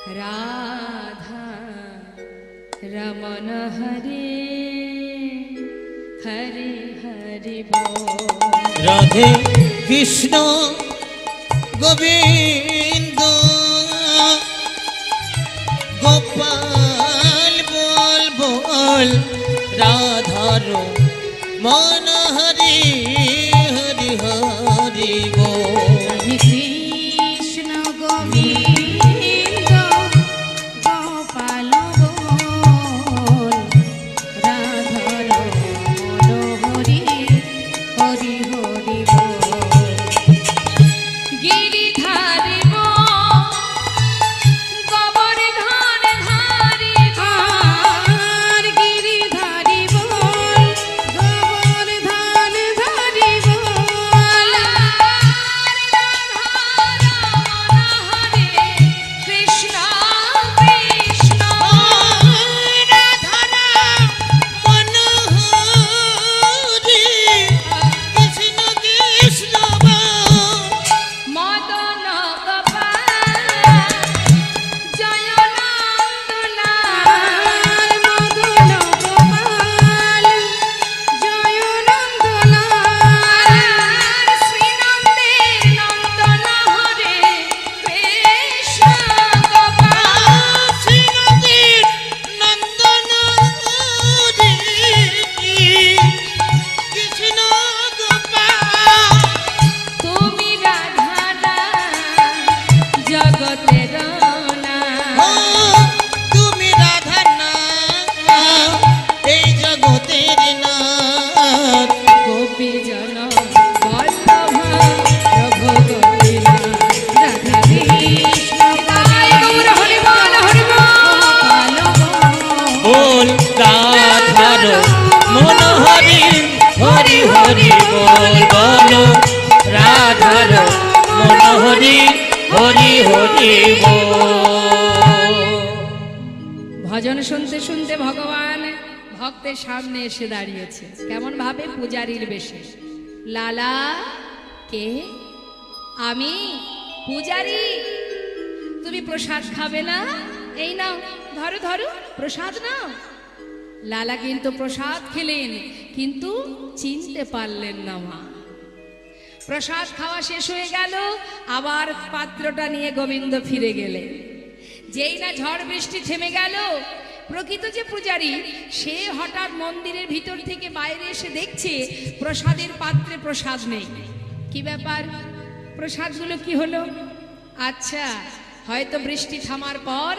রাধা রমন হরে হরে হরে বল। রাধে কৃষ্ণ গোবিন্দ গোপাল বল বল রাধার মন হরি হরি হরি বল। কৃষ্ণ গোবিন্দ গোপাল বল রাধার মন হরি হরি হরি বল। গিরিধারি গোবর্ধন ধারি আর গিরিধারি বল গোবর্ধন ধারি বল। কৃষ্ণ কৃষ্ণ রাধার মন হরি কৃষ্ণ কৃষ্ণ মদন গোপাল জয় নন্দলাল মদন গোপাল জয় নন্দলাল শ্রীনন্দের নন্দন হরে কৃষ্ণ গোপাল। শ্রীনদীর নন্দন হরি কৃষ্ণ গোপাল। তুমি রাধা না জগতের না ও তুমি রাধা না এই জগতের নাথ। গোপী জন বল্লভ প্রভু গোপীনাথ রাধা কৃষ্ণ গায় গৌর হরি বল হরি বল। বল রাধার মন হরি হরি হরি বল বল রাধার মন হরি হরি হরি বল। ভজন শুনতে শুনতে ভগবান ভক্তের সামনে এসে দাঁড়িয়েছে কেমন ভাবে পূজারীর বেশে। লালা কে? আমি পূজারী। তুমি প্রসাদ খাবে না? এই নাও ধরো ধরো প্রসাদ নাও। লালা কিন্তু প্রসাদ খেলেন কিন্তু চিনতে পারলেন না মা। প্রসাদ খাওয়া শেষ হয়ে গেল আবার পাত্রটা নিয়ে গোবিন্দ ফিরে গেলেন। যেই না ঝড় বৃষ্টি থেমে গেল প্রকৃত যে পূজারী সে হঠাৎ মন্দিরের ভিতর থেকে বাইরে এসে দেখছে প্রসাদের পাত্রে প্রসাদ নেই। কি ব্যাপার? প্রসাদগুলো কি হলো? আচ্ছা হয়তো বৃষ্টি থামার পর